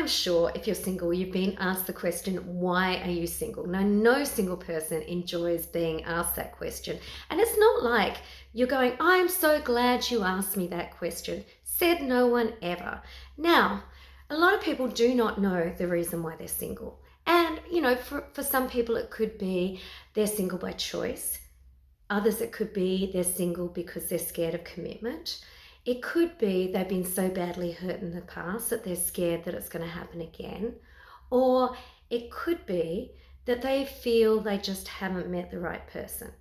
I'm sure if you're single, you've been asked the question, why are you single? Now, no single person enjoys being asked that question. And it's not like you're going, I'm so glad you asked me that question. Said no one ever. Now, a lot of people do not know the reason why they're single. And, for some people, it could be they're single by choice. Others, it could be they're single because they're scared of commitment. It could be they've been so badly hurt in the past that they're scared that it's going to happen again. Or it could be that they feel they just haven't met the right person.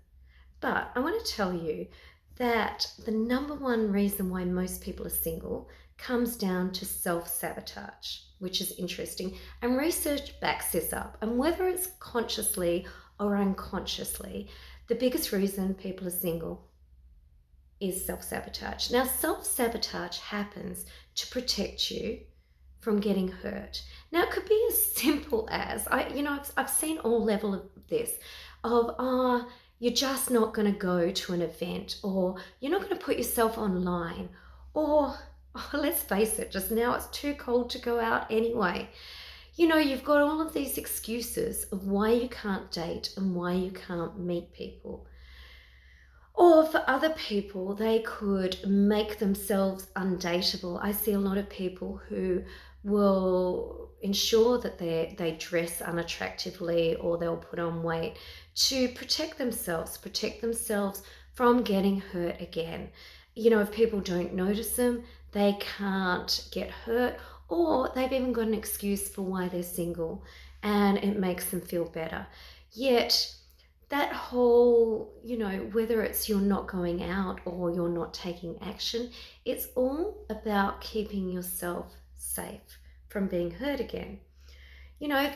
But I want to tell you that the number one reason why most people are single comes down to self-sabotage, which is interesting. And research backs this up. And whether it's consciously or unconsciously, the biggest reason people are single is self-sabotage. Now, self-sabotage happens to protect you from getting hurt. Now, it could be as simple as, I've seen all level of this, of, you're just not going to go to an event, or you're not going to put yourself online, or, let's face it, just now it's too cold to go out anyway. You've got all of these excuses of why you can't date and why you can't meet people. Or for other people, they could make themselves undateable. I see a lot of people who will ensure that they dress unattractively, or they'll put on weight to protect themselves from getting hurt again. If people don't notice them, they can't get hurt, or they've even got an excuse for why they're single, and it makes them feel better. Yet, that whole, whether it's you're not going out or you're not taking action, it's all about keeping yourself safe from being hurt again.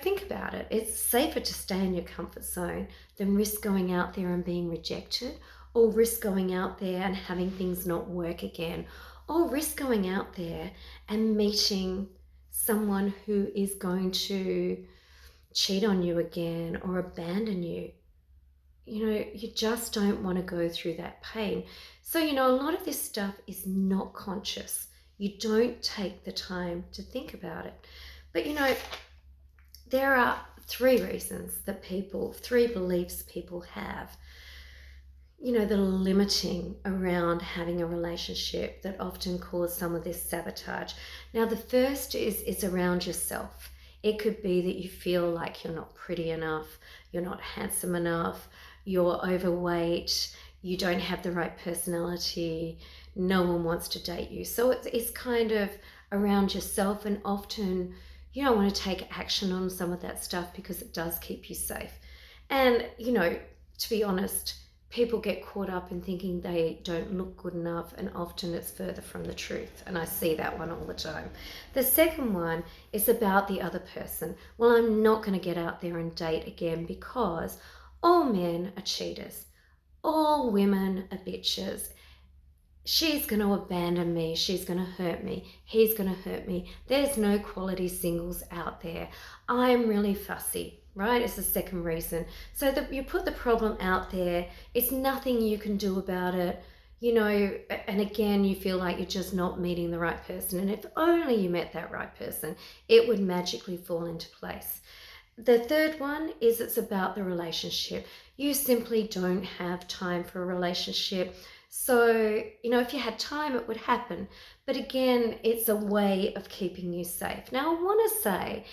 Think about it. It's safer to stay in your comfort zone than risk going out there and being rejected, or risk going out there and having things not work again, or risk going out there and meeting someone who is going to cheat on you again or abandon you. You just don't want to go through that pain. So, a lot of this stuff is not conscious. You don't take the time to think about it. But, there are three beliefs people have, that are limiting around having a relationship, that often cause some of this sabotage. Now, the first is around yourself. It could be that you feel like you're not pretty enough, you're not handsome enough, you're overweight, you don't have the right personality, no one wants to date you. So it's kind of around yourself, and often you don't want to take action on some of that stuff because it does keep you safe. And, to be honest, people get caught up in thinking they don't look good enough, and often it's further from the truth. And I see that one all the time. The second one is about the other person. Well, I'm not going to get out there and date again because all men are cheaters. All women are bitches. She's going to abandon me. She's going to hurt me. He's going to hurt me. There's no quality singles out there. I'm really fussy, right? It's the second reason. So that you put the problem out there, it's nothing you can do about it, and again, you feel like you're just not meeting the right person. And if only you met that right person, it would magically fall into place. The third one is it's about the relationship. You simply don't have time for a relationship. So, if you had time, it would happen. But again, it's a way of keeping you safe. Now, I want to say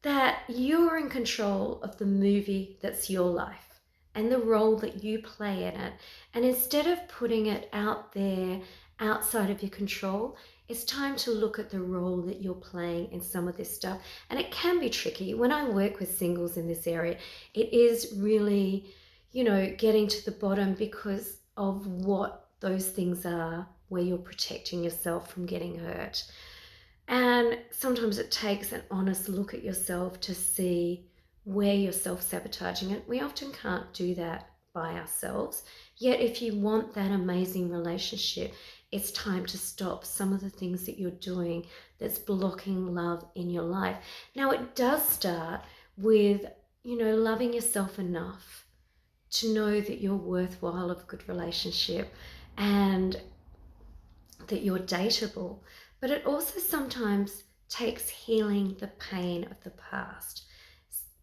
that you're in control of the movie that's your life and the role that you play in it. And instead of putting it out there outside of your control, it's time to look at the role that you're playing in some of this stuff. And it can be tricky. When I work with singles in this area, it is really, getting to the bottom because of what those things are where you're protecting yourself from getting hurt. And sometimes it takes an honest look at yourself to see where you're self-sabotaging it. We often can't do that by ourselves. Yet if you want that amazing relationship, it's time to stop some of the things that you're doing that's blocking love in your life. Now, it does start with, loving yourself enough to know that you're worthwhile of a good relationship and that you're dateable. But it also sometimes takes healing the pain of the past.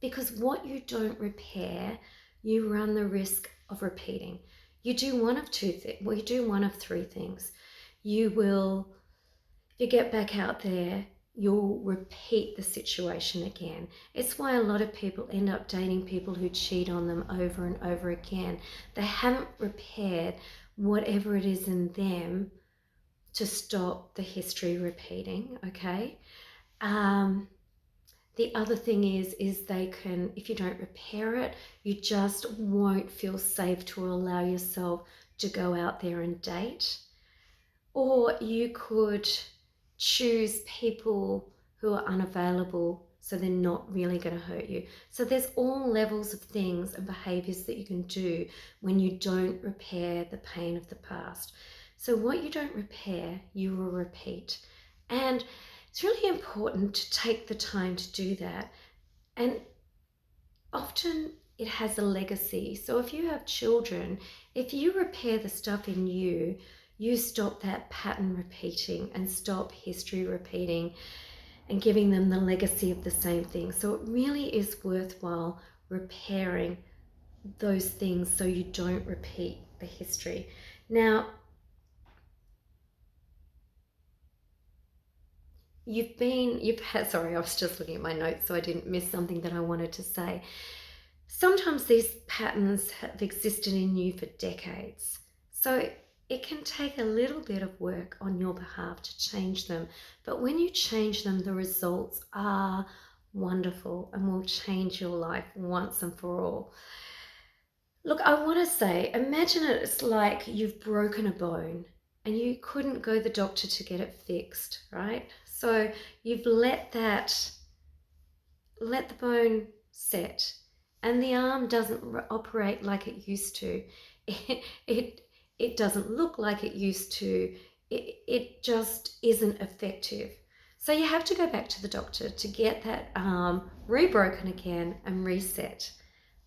Because what you don't repair, you run the risk of repeating. You do one of two things. Well, you do one of three things. You will, if you get back out there, you'll repeat the situation again. It's why a lot of people end up dating people who cheat on them over and over again. They haven't repaired whatever it is in them to stop the history repeating, okay? The other thing is they can, if you don't repair it, you just won't feel safe to allow yourself to go out there and date. Or you could choose people who are unavailable, so they're not really going to hurt you. So there's all levels of things and behaviors that you can do when you don't repair the pain of the past. So what you don't repair, you will repeat. And it's really important to take the time to do that. And often it has a legacy. So if you have children, if you repair the stuff in you, you stop that pattern repeating and stop history repeating and giving them the legacy of the same thing. So it really is worthwhile repairing those things so you don't repeat the history. Now, you've had, sorry, I was just looking at my notes so I didn't miss something that I wanted to say. Sometimes these patterns have existed in you for decades. So it can take a little bit of work on your behalf to change them. But when you change them, the results are wonderful and will change your life once and for all. Look, I want to say, imagine it's like you've broken a bone and you couldn't go to the doctor to get it fixed, right? So you've let the bone set, and the arm doesn't operate like it used to. It doesn't look like it used to. It just isn't effective. So you have to go back to the doctor to get that arm rebroken again and reset.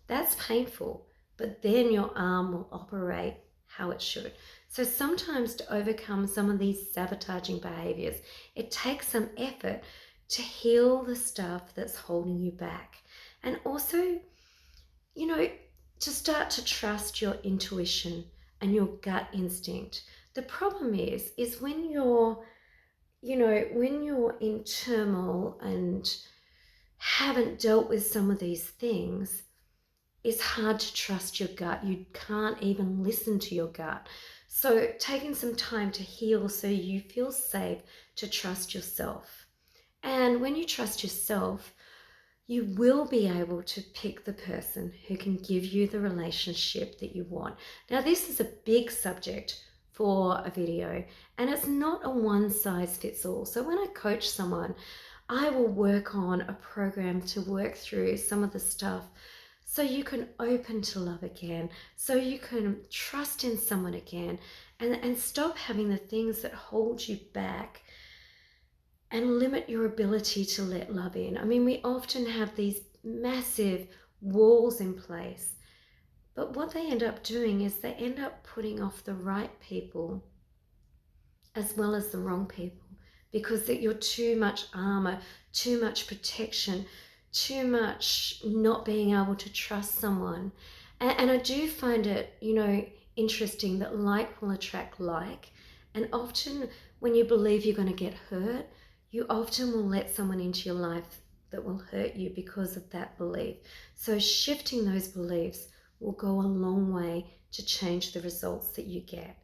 That's painful, but then your arm will operate how it should. So sometimes to overcome some of these sabotaging behaviors, it takes some effort to heal the stuff that's holding you back. And also, to start to trust your intuition and your gut instinct. The problem is when you're in turmoil and haven't dealt with some of these things, it's hard to trust your gut. You can't even listen to your gut. So taking some time to heal so you feel safe to trust yourself. And when you trust yourself, you will be able to pick the person who can give you the relationship that you want. Now, this is a big subject for a video, and it's not a one size fits all. So when I coach someone, I will work on a program to work through some of the stuff so you can open to love again, so you can trust in someone again, and stop having the things that hold you back and limit your ability to let love in. I mean, we often have these massive walls in place, but what they end up doing is they end up putting off the right people as well as the wrong people, because that you're too much armor, too much protection, too much not being able to trust someone. And I do find it, interesting that like will attract like. And often when you believe you're going to get hurt, you often will let someone into your life that will hurt you because of that belief. So shifting those beliefs will go a long way to change the results that you get.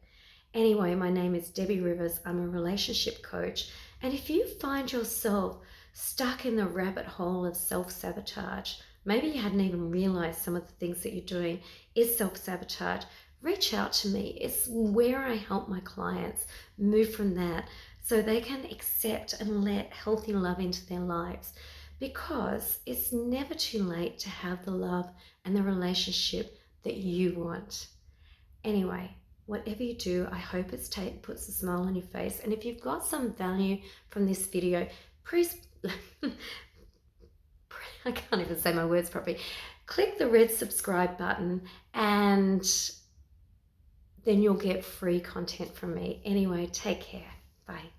Anyway, my name is Debbie Rivers. I'm a relationship coach. And if you find yourself stuck in the rabbit hole of self-sabotage, maybe you hadn't even realized some of the things that you're doing is self-sabotage, reach out to me. It's where I help my clients move from that so they can accept and let healthy love into their lives, because it's never too late to have the love and the relationship that you want. Anyway, whatever you do, I hope it puts a smile on your face. And if you've got some value from this video, please, I can't even say my words properly, click the red subscribe button and then you'll get free content from me. Anyway, take care. Bye.